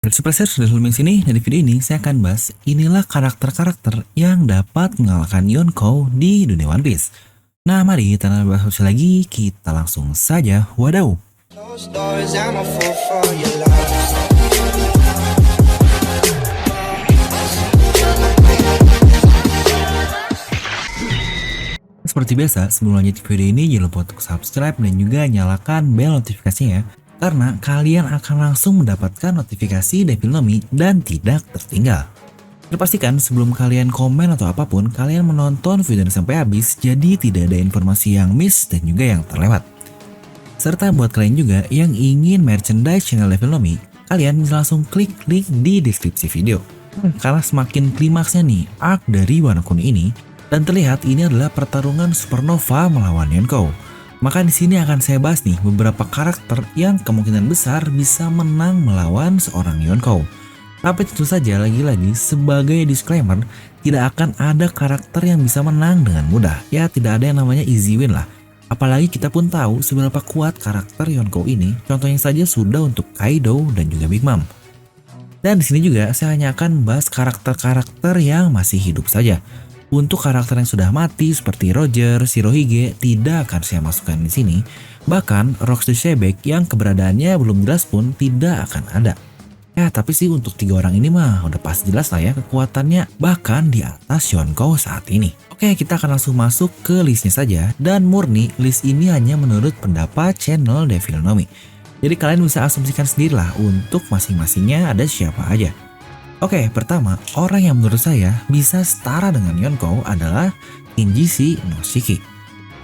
Superstar sudah sebelum sini, dari video ini saya akan bahas inilah karakter-karakter yang dapat mengalahkan Yonkou di dunia One Piece. Nah mari tanpa bahas lagi, kita langsung saja wadaw. Seperti biasa, sebelum lanjut video ini jangan lupa untuk subscribe dan juga nyalakan bel notifikasinya, karena kalian akan langsung mendapatkan notifikasi Devil Nomi dan tidak tertinggal. Terpastikan sebelum kalian komen atau apapun, kalian menonton video ini sampai habis, jadi tidak ada informasi yang miss dan juga yang terlewat. Serta buat kalian juga yang ingin merchandise channel Devil Nomi, kalian bisa langsung klik link di deskripsi video. Karena semakin klimaksnya nih arc dari Wano Kuni ini, dan terlihat ini adalah pertarungan Supernova melawan Yonkou. Maka di sini akan saya bahas nih beberapa karakter yang kemungkinan besar bisa menang melawan seorang Yonkou. Tapi tentu saja lagi-lagi sebagai disclaimer, tidak akan ada karakter yang bisa menang dengan mudah. Ya tidak ada yang namanya easy win lah. Apalagi kita pun tahu seberapa kuat karakter Yonkou ini. Contohnya saja sudah untuk Kaido dan juga Big Mom. Dan di sini juga saya hanya akan bahas karakter-karakter yang masih hidup saja. Untuk karakter yang sudah mati seperti Roger, Shirohige tidak akan saya masukkan di sini. Bahkan Rox the Shebek yang keberadaannya belum jelas pun tidak akan ada. Ya tapi sih untuk tiga orang ini mah udah pasti jelas lah ya kekuatannya bahkan di atas Yonkou saat ini. Oke, kita akan langsung masuk ke listnya saja, dan murni list ini hanya menurut pendapat channel Devil Nomi. Jadi kalian bisa asumsikan sendirilah untuk masing-masingnya ada siapa aja. Oke, pertama, orang yang menurut saya bisa setara dengan Yonkou adalah Kinjisi no Shiki.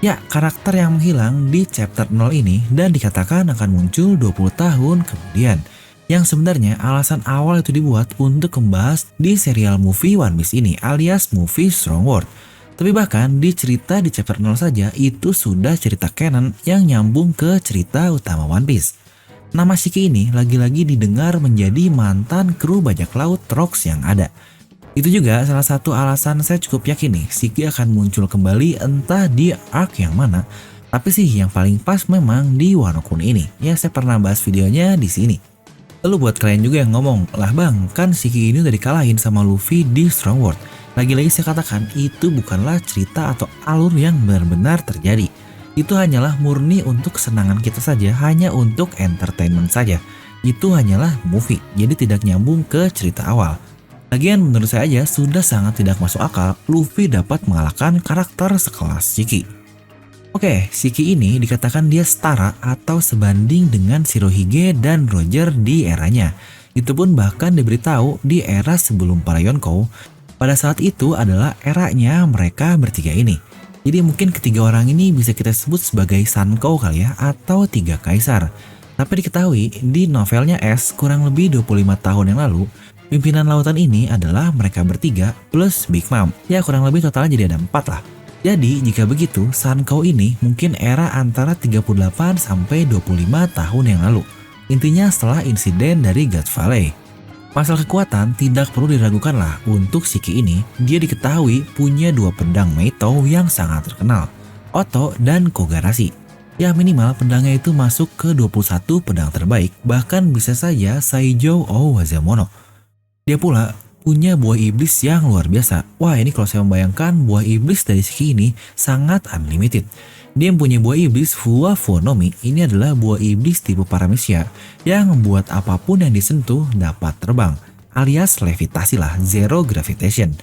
Ya, karakter yang menghilang di chapter 0 ini dan dikatakan akan muncul 20 tahun kemudian. Yang sebenarnya alasan awal itu dibuat untuk membahas di serial movie One Piece ini alias movie Strong World. Tapi bahkan di cerita di chapter 0 saja itu sudah cerita canon yang nyambung ke cerita utama One Piece. Nama Shiki ini lagi-lagi didengar menjadi mantan kru bajak laut Rox yang ada. Itu juga salah satu alasan saya cukup yakin nih Shiki akan muncul kembali entah di arc yang mana. Tapi sih yang paling pas memang di Wano Kuni ini. Ya saya pernah bahas videonya di sini. Lalu buat kalian juga yang ngomong, lah bang kan Shiki ini udah dikalahin sama Luffy di Strong World. Lagi-lagi saya katakan itu bukanlah cerita atau alur yang benar-benar terjadi. Itu hanyalah murni untuk kesenangan kita saja, hanya untuk entertainment saja. Itu hanyalah movie, jadi tidak nyambung ke cerita awal. Lagian menurut saya aja sudah sangat tidak masuk akal Luffy dapat mengalahkan karakter sekelas Shiki. Oke, Shiki ini dikatakan dia setara atau sebanding dengan Shirohige dan Roger di eranya. Itu pun bahkan diberitahu di era sebelum para Yonkou. Pada saat itu adalah eranya mereka bertiga ini. Jadi mungkin ketiga orang ini bisa kita sebut sebagai Sankou kali ya, atau tiga kaisar. Tapi diketahui di novelnya S kurang lebih 25 tahun yang lalu, pimpinan lautan ini adalah mereka bertiga plus Big Mom. Ya kurang lebih totalnya jadi ada 4 lah. Jadi jika begitu Sankou ini mungkin era antara 38 sampai 25 tahun yang lalu. Intinya setelah insiden dari God Valley. Masalah kekuatan tidak perlu diragukan lah untuk Shiki ini, dia diketahui punya 2 pedang Meito yang sangat terkenal, Oto dan Kogarashi. Ya minimal pedangnya itu masuk ke 21 pedang terbaik, bahkan bisa saja Saijo o Wazamono. Dia pula punya buah iblis yang luar biasa. Wah ini kalau saya membayangkan buah iblis dari Shiki ini sangat unlimited. Dia punya buah iblis Fuwa-Fuwa-no-Mi. Ini adalah buah iblis tipe Paramecia yang membuat apapun yang disentuh dapat terbang, alias levitasi lah, zero gravitation.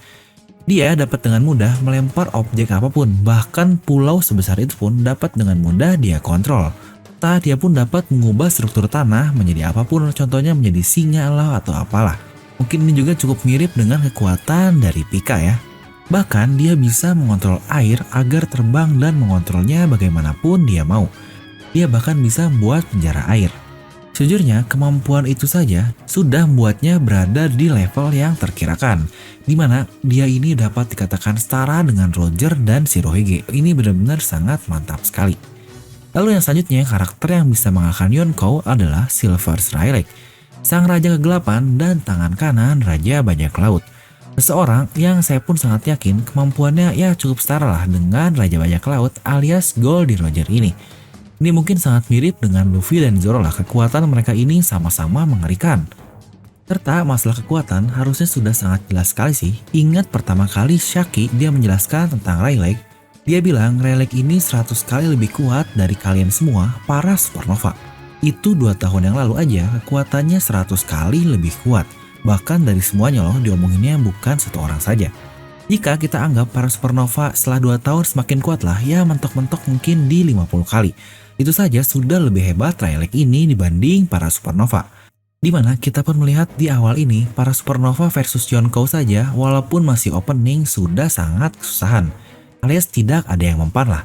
Dia dapat dengan mudah melempar objek apapun, bahkan pulau sebesar itu pun dapat dengan mudah dia kontrol. Dia pun dapat mengubah struktur tanah menjadi apapun, contohnya menjadi singa lah atau apalah. Mungkin ini juga cukup mirip dengan kekuatan dari Pika ya. Bahkan dia bisa mengontrol air agar terbang dan mengontrolnya bagaimanapun dia mau. Dia bahkan bisa membuat penjara air. Sejujurnya kemampuan itu saja sudah membuatnya berada di level yang terkirakan. Dimana dia ini dapat dikatakan setara dengan Roger dan Shirohige. Ini benar-benar sangat mantap sekali. Lalu yang selanjutnya karakter yang bisa mengalahkan Yonkou adalah Silver Rayleigh, sang raja kegelapan dan tangan kanan raja bajak laut. Seseorang yang saya pun sangat yakin kemampuannya ya cukup setara lah dengan Raja Bajak Laut alias Goldie Roger ini. Ini mungkin sangat mirip dengan Luffy dan Zoro lah, kekuatan mereka ini sama-sama mengerikan. Serta masalah kekuatan harusnya sudah sangat jelas sekali sih. Ingat pertama kali Shaki dia menjelaskan tentang Rayleigh, dia bilang Rayleigh ini 100 kali lebih kuat dari kalian semua para supernova. Itu 2 tahun yang lalu aja kekuatannya 100 kali lebih kuat. Bahkan dari semuanya loh diomonginnya bukan satu orang saja. Jika kita anggap para supernova setelah 2 tahun semakin kuat lah, ya mentok-mentok mungkin di 50 kali. Itu saja sudah lebih hebat Rayleigh ini dibanding para supernova. Dimana kita pun melihat di awal ini para supernova versus Yonkou saja walaupun masih opening sudah sangat kesusahan, alias tidak ada yang mempan lah.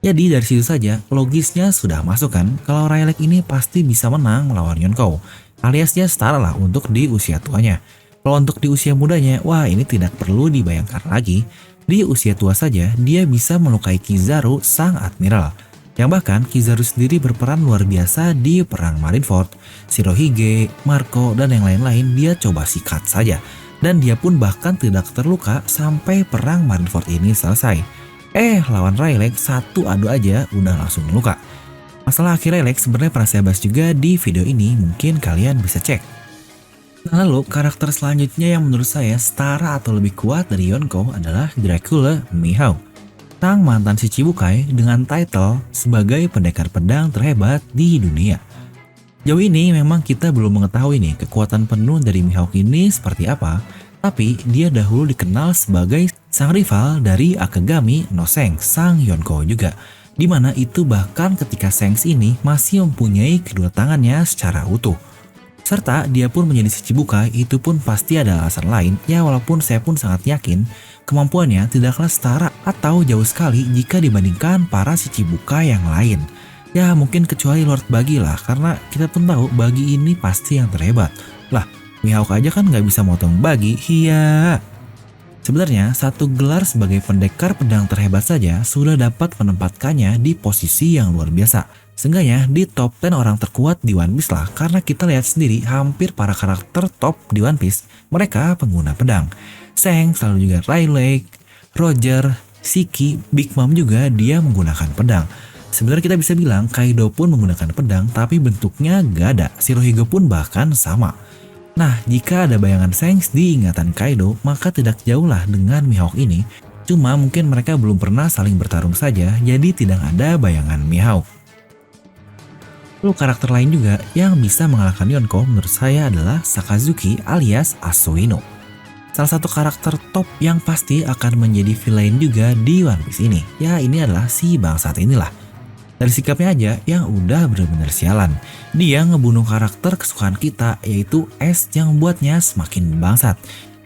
Jadi dari situ saja logisnya sudah masuk kan kalau Rayleigh ini pasti bisa menang melawan Yonkou, alias dia setara lah untuk di usia tuanya. Kalau untuk di usia mudanya, wah ini tidak perlu dibayangkan lagi. Di usia tua saja dia bisa melukai Kizaru sang admiral. Yang bahkan Kizaru sendiri berperan luar biasa di perang Marineford. Shirohige, Marco, dan yang lain-lain dia coba sikat saja. Dan dia pun bahkan tidak terluka sampai perang Marineford ini selesai. Lawan Rayleigh satu adu aja udah langsung luka. Masalah akhir Rayleigh sebenarnya pernah saya bahas juga di video ini, mungkin kalian bisa cek. Nah, lalu karakter selanjutnya yang menurut saya setara atau lebih kuat dari Yonkou adalah Dracula Mihawk, sang mantan Shichibukai dengan title sebagai pendekar pedang terhebat di dunia. Jauh ini memang kita belum mengetahui nih kekuatan penuh dari Mihawk ini seperti apa, tapi dia dahulu dikenal sebagai sang rival dari Akagami no Seng, sang Yonkou juga. Dimana itu bahkan ketika Sengs ini masih mempunyai kedua tangannya secara utuh. Serta dia pun menjadi Shichibukai itu pun pasti ada alasan lain, ya walaupun saya pun sangat yakin kemampuannya tidaklah setara atau jauh sekali jika dibandingkan para Shichibukai yang lain. Ya mungkin kecuali Lord Buggy lah, karena kita pun tahu Buggy ini pasti yang terhebat. Lah, Mihawk aja kan nggak bisa motong Buggy, iya. Sebenarnya satu gelar sebagai pendekar pedang terhebat saja sudah dapat menempatkannya di posisi yang luar biasa. Seenggaknya di top 10 orang terkuat di One Piece lah, karena kita lihat sendiri hampir para karakter top di One Piece mereka pengguna pedang. Seng, selalu juga Rayleigh, Roger, Shiki, Big Mom juga dia menggunakan pedang. Sebenarnya kita bisa bilang Kaido pun menggunakan pedang, tapi bentuknya gak ada. Shirohige pun bahkan sama. Nah, jika ada bayangan Shanks di ingatan Kaido, maka tidak jauh lah dengan Mihawk ini. Cuma mungkin mereka belum pernah saling bertarung saja, jadi tidak ada bayangan Mihawk. Lalu karakter lain juga yang bisa mengalahkan Yonkou menurut saya adalah Sakazuki alias Asuino. Salah satu karakter top yang pasti akan menjadi villain juga di One Piece ini. Ya ini adalah si bangsat inilah. Dari sikapnya aja yang udah bener-bener sialan. Dia ngebunuh karakter kesukaan kita yaitu Ace yang membuatnya semakin bangsat.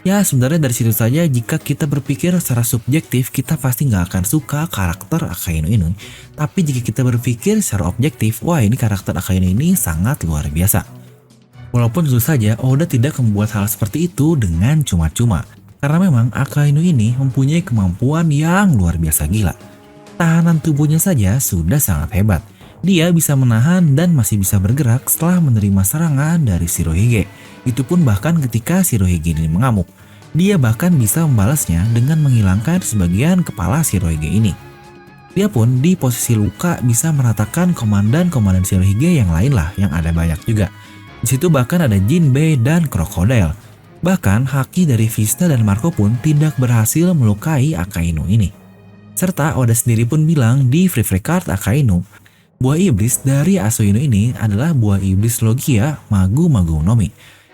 Ya sebenarnya dari situ saja jika kita berpikir secara subjektif kita pasti nggak akan suka karakter Akainu ini. Tapi jika kita berpikir secara objektif, wah ini karakter Akainu ini sangat luar biasa. Walaupun tentu saja Oda tidak membuat hal seperti itu dengan cuma-cuma. Karena memang Akainu ini mempunyai kemampuan yang luar biasa gila. Tahanan tubuhnya saja sudah sangat hebat. Dia bisa menahan dan masih bisa bergerak setelah menerima serangan dari Shirohige. Itu pun bahkan ketika Shirohige ini mengamuk. Dia bahkan bisa membalasnya dengan menghilangkan sebagian kepala Shirohige ini. Dia pun di posisi luka bisa meratakan komandan-komandan Shirohige yang lain lah, yang ada banyak juga. Di situ bahkan ada Jinbei dan Crocodile. Bahkan haki dari Vista dan Marco pun tidak berhasil melukai Akainu ini. Serta Oda sendiri pun bilang di Free Card Akainu, buah iblis dari Asuino ini adalah buah iblis Logia Magu Magu Nomi.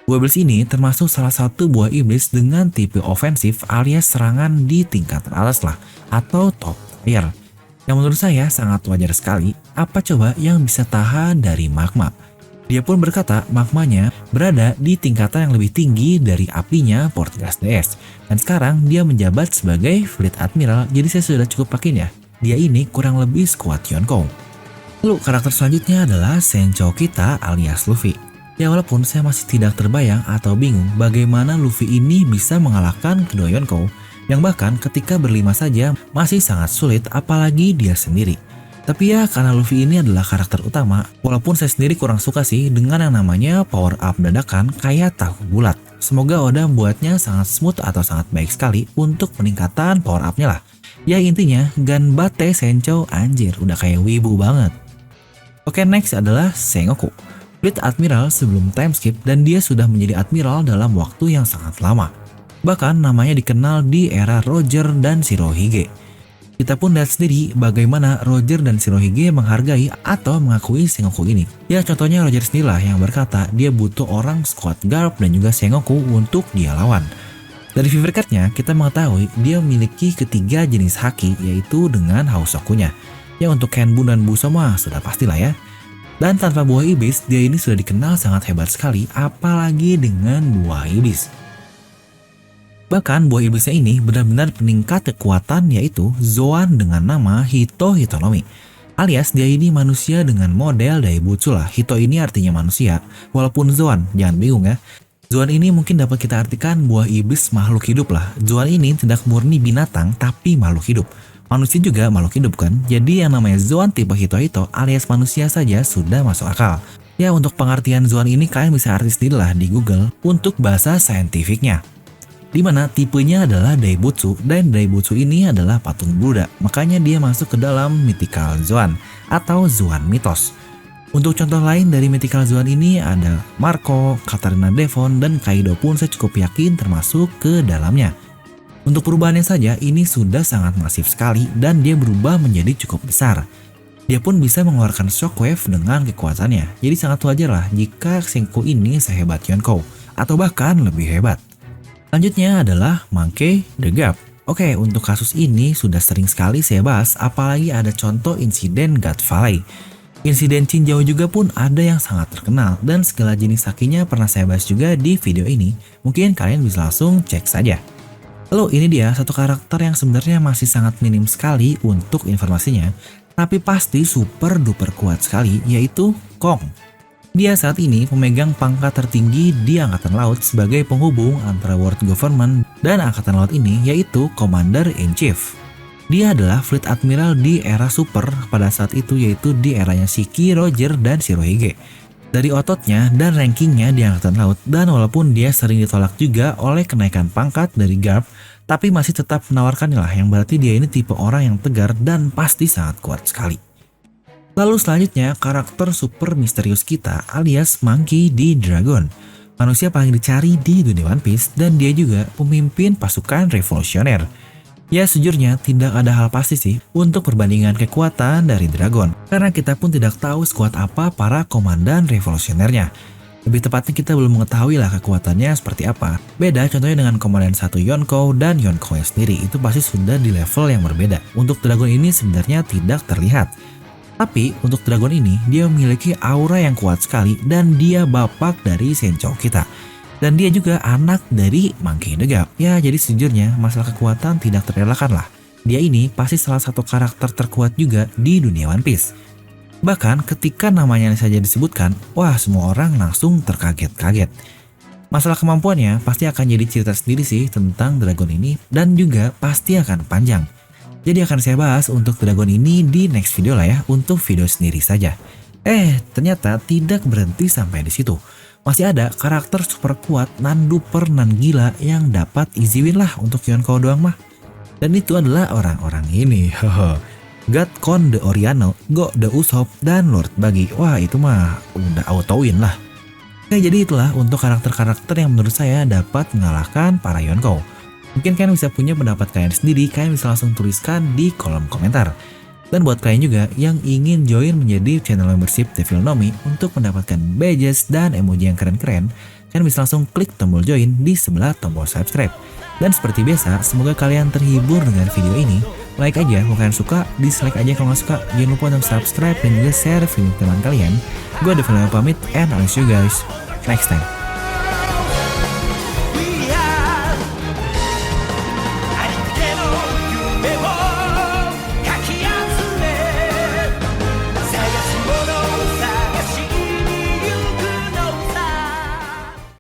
Buah iblis ini termasuk salah satu buah iblis dengan tipe ofensif alias serangan di tingkat teratas lah, atau top tier. Yang menurut saya sangat wajar sekali, apa coba yang bisa tahan dari magma. Dia pun berkata magmanya berada di tingkatan yang lebih tinggi dari apinya Portgas DS. Dan sekarang dia menjabat sebagai Fleet Admiral, jadi saya sudah cukup yakin ya, dia ini kurang lebih sekuat Yonkou. Lalu karakter selanjutnya adalah Senchou kita alias Luffy. Ya walaupun saya masih tidak terbayang atau bingung bagaimana Luffy ini bisa mengalahkan kedua Yonkou, yang bahkan ketika berlima saja masih sangat sulit apalagi dia sendiri. Tapi ya karena Luffy ini adalah karakter utama, walaupun saya sendiri kurang suka sih dengan yang namanya power up dadakan kayak tahu bulat. Semoga Oda membuatnya sangat smooth atau sangat baik sekali untuk peningkatan power up-nya lah. Ya intinya Ganbate Senchou anjir udah kayak wibu banget. Oke next adalah Sengoku. Fleet Admiral sebelum time skip dan dia sudah menjadi Admiral dalam waktu yang sangat lama. Bahkan namanya dikenal di era Roger dan Shirohige. Kita pun lihat sendiri bagaimana Roger dan Shirohige menghargai atau mengakui Sengoku ini. Ya contohnya Roger sendirilah yang berkata dia butuh orang squad Garp dan juga Sengoku untuk dia lawan. Dari fever card-nya kita mengetahui dia memiliki ketiga jenis haki yaitu dengan Hausokunya. Ya untuk Kenbun dan Buso mah sudah pastilah ya. Dan tanpa buah iblis dia ini sudah dikenal sangat hebat sekali apalagi dengan buah iblis. Bahkan buah iblisnya ini benar-benar peningkat kekuatan yaitu Zoan dengan nama Hito Hitonomi. Alias dia ini manusia dengan model Daibutsu lah. Hito ini artinya manusia, walaupun Zoan, jangan bingung ya. Zoan ini mungkin dapat kita artikan buah iblis makhluk hidup lah. Zoan ini tidak murni binatang tapi makhluk hidup. Manusia juga makhluk hidup kan, jadi yang namanya Zoan tipe Hito alias manusia saja sudah masuk akal. Ya untuk pengertian Zoan ini kalian bisa arti sendiri lah di Google untuk bahasa saintifiknya. Dimana tipenya adalah Daibutsu dan Daibutsu ini adalah patung Buddha, makanya dia masuk ke dalam Mythical Zoan atau Zoan mitos. Untuk contoh lain dari Mythical Zoan ini ada Marco, Katarina Devon, dan Kaido pun saya cukup yakin termasuk ke dalamnya. Untuk perubahannya saja ini sudah sangat masif sekali dan dia berubah menjadi cukup besar. Dia pun bisa mengeluarkan shockwave dengan kekuatannya, jadi sangat wajar lah jika Sengoku ini sehebat Yonkou atau bahkan lebih hebat. Selanjutnya adalah Monkey the Gap. Oke, untuk kasus ini sudah sering sekali saya bahas, apalagi ada contoh insiden God Valley. Insiden Chinjao juga pun ada yang sangat terkenal, dan segala jenis hakinya pernah saya bahas juga di video ini. Mungkin kalian bisa langsung cek saja. Lalu ini dia satu karakter yang sebenarnya masih sangat minim sekali untuk informasinya, tapi pasti super duper kuat sekali, yaitu Kong. Dia saat ini pemegang pangkat tertinggi di Angkatan Laut sebagai penghubung antara World Government dan Angkatan Laut ini yaitu Commander-in-Chief. Dia adalah Fleet Admiral di era Super pada saat itu yaitu di eranya Shiki, Roger, dan Shirohige. Dari ototnya dan rankingnya di Angkatan Laut dan walaupun dia sering ditolak juga oleh kenaikan pangkat dari Garp, tapi masih tetap menawarkannya lah yang berarti dia ini tipe orang yang tegar dan pasti sangat kuat sekali. Lalu selanjutnya karakter super misterius kita alias Monkey D. Dragon. Manusia paling dicari di dunia One Piece dan dia juga pemimpin pasukan revolusioner. Ya sejujurnya tidak ada hal pasti sih untuk perbandingan kekuatan dari Dragon. Karena kita pun tidak tahu skuad apa para komandan revolusionernya. Lebih tepatnya kita belum mengetahui lah kekuatannya seperti apa. Beda contohnya dengan komandan 1 Yonkou dan Yonkou sendiri itu pasti sudah di level yang berbeda. Untuk Dragon ini sebenarnya tidak terlihat. Tapi untuk Dragon ini dia memiliki aura yang kuat sekali dan dia bapak dari Senchou kita. Dan dia juga anak dari Monkey the Gap. Ya jadi sejujurnya masalah kekuatan tidak terelakkan lah. Dia ini pasti salah satu karakter terkuat juga di dunia One Piece. Bahkan ketika namanya saja disebutkan, wah semua orang langsung terkaget-kaget. Masalah kemampuannya pasti akan jadi cerita sendiri sih tentang Dragon ini dan juga pasti akan panjang. Jadi akan saya bahas untuk Dragon ini di next video lah ya, untuk video sendiri saja. Ternyata tidak berhenti sampai di situ. Masih ada karakter super kuat nan duper nan gila yang dapat easy win lah untuk Yonkou doang mah. Dan itu adalah orang-orang ini. God Con the Oriano, Go the Usopp, dan Lord Buggy. Wah itu mah udah auto win lah. Jadi itulah untuk karakter-karakter yang menurut saya dapat mengalahkan para Yonkou. Mungkin kalian bisa punya pendapat kalian sendiri, kalian bisa langsung tuliskan di kolom komentar. Dan buat kalian juga yang ingin join menjadi channel membership Devil Nomi untuk mendapatkan badges dan emoji yang keren-keren, kalian bisa langsung klik tombol join di sebelah tombol subscribe. Dan seperti biasa, semoga kalian terhibur dengan video ini. Like aja kalau kalian suka, dislike aja kalau nggak suka. Jangan lupa untuk subscribe dan juga share video teman kalian. Gue Devil Nomi pamit and I'll see you guys next time.